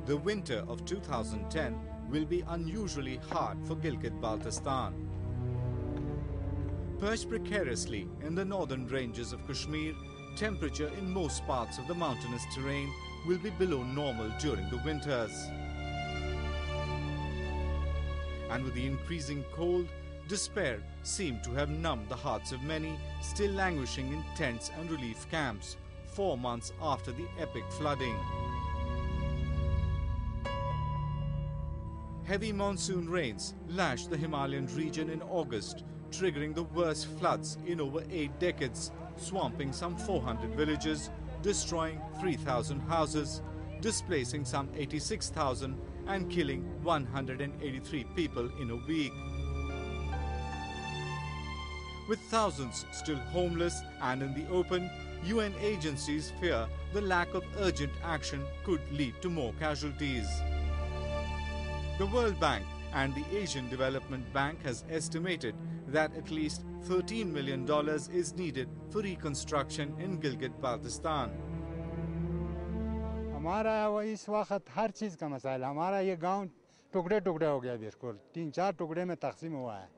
The winter of 2010 will be unusually hard for Gilgit-Baltistan. Perched precariously in the northern ranges of Kashmir, temperature in most parts of the mountainous terrain will be below normal during the winters. And with the increasing cold, despair seemed to have numbed the hearts of many still languishing in tents and relief camps 4 months after the epic flooding. Heavy monsoon rains lashed the Himalayan region in August, triggering the worst floods in over 8 decades, swamping some 400 villages, destroying 3,000 houses, displacing some 86,000 and killing 183 people in a week. With thousands still homeless and in the open, UN agencies fear the lack of urgent action could lead to more casualties. The World Bank and the Asian Development Bank has estimated that at least $13 million is needed for reconstruction in Gilgit-Baltistan. हमारा इस वक्त हर चीज़ का मसाइल हमारा ये गांव टुकड़े टुकड़े हो गया बिल्कुल 3-4 टुकड़े में तकसीम हुआ है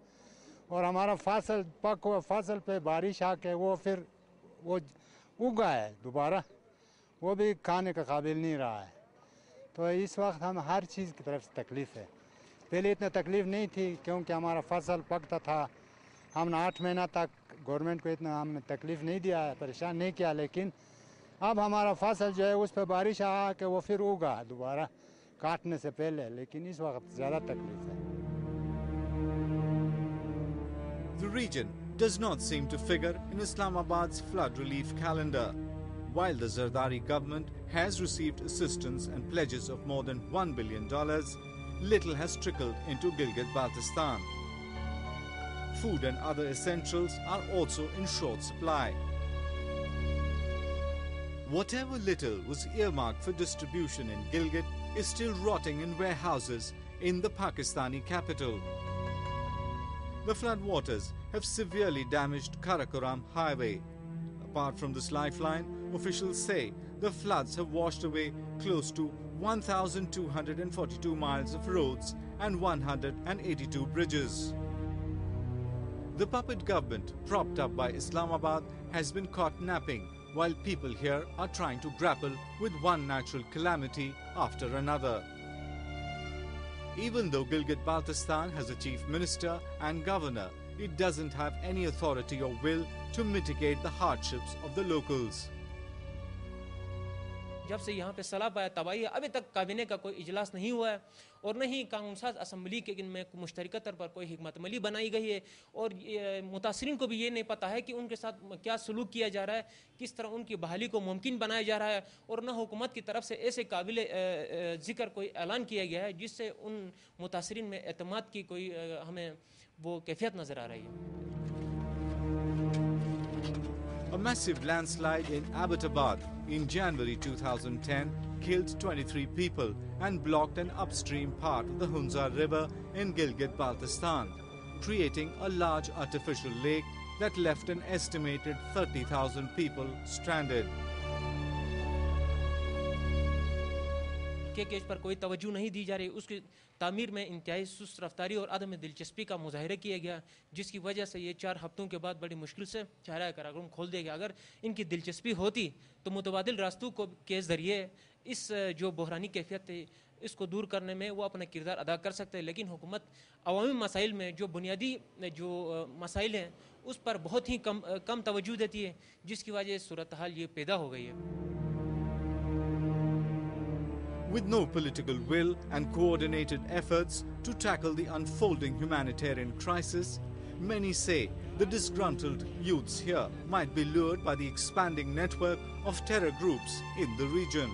और हमारा फसल पक हुआ फसल पे बारिश आके वो फिर वो उगा है दोबारा वो भी खाने का काबिल नहीं रहा है तो इस वक्त हम हर चीज़ की तरफ से तकलीफ़ है पहले इतना तकलीफ़ नहीं थी क्योंकि हमारा फसल पकता था हमने 8 महीना तक गवर्नमेंट को इतना हमने तकलीफ़ नहीं दिया है परेशान नहीं किया लेकिन अब हमारा फसल जो है उस पर बारिश आ के वो फिर उगा दोबारा काटने से पहले लेकिन इस वक्त ज़्यादा तकलीफ़ है The region does not seem to figure in Islamabad's flood relief calendar. While the Zardari government has received assistance and pledges of more than $1 billion, little has trickled into Gilgit-Baltistan. Food and other essentials are also in short supply. Whatever little was earmarked for distribution in Gilgit is still rotting in warehouses in the Pakistani capital. The floodwaters have severely damaged Karakoram highway. Apart from this lifeline, officials say the floods have washed away close to 1,242 miles of roads and 182 bridges. The puppet government, propped up by Islamabad, has been caught napping, while people here are trying to grapple with one natural calamity after another. Even though Gilgit-Baltistan has a chief minister and governor, it doesn't have any authority or will to mitigate the hardships of the locals. जब से यहाँ पे सलाह पाया तबाही अभी तक काबिने का कोई इजलास नहीं हुआ है और न ही कानूनसाज असम्बली के में मुश्तरका तौर पर कोई हिकमतअमली बनाई गई है और मुतासरीन को भी ये नहीं पता है कि उनके साथ क्या सलूक किया जा रहा है किस तरह उनकी बहाली को मुमकिन बनाया जा रहा है और न हुकूमत की तरफ से ऐसे काबिल ज़िक्र कोई ऐलान किया गया है जिससे उन मुतासरीन में एतमाद की कोई हमें वो कैफियत नज़र आ रही है. A massive landslide in Abbottabad in January 2010 killed 23 people and blocked an upstream part of the Hunza River in Gilgit-Baltistan, creating a large artificial lake that left an estimated 30,000 people stranded. के case पर कोई तवज्जो नहीं दी जा रही उसकी तामीर में इंतहाई सुस्त रफ्तारी और अदम दिलचस्पी का मुजाहिरा किया गया जिसकी वजह से ये 4 हफ्तों के बाद बड़ी मुश्किल से चारा करारगुम खोल दिया गया. अगर इनकी दिलचस्पी होती तो मुतबादिल रास्तों को के ज़रिए इस जो बहरानी कैफियत है इसको दूर करने में वो अपना किरदार अदा कर सकते हैं लेकिन हुकूमत अवामी मसाइल में जो बुनियादी जो मसाइल हैं उस पर बहुत ही कम तवज्जो देती है जिसकी वजह से सूरत हाल ये पैदा हो गई है. With no political will and coordinated efforts to tackle the unfolding humanitarian crisis, many say the disgruntled youths here might be lured by the expanding network of terror groups in the region.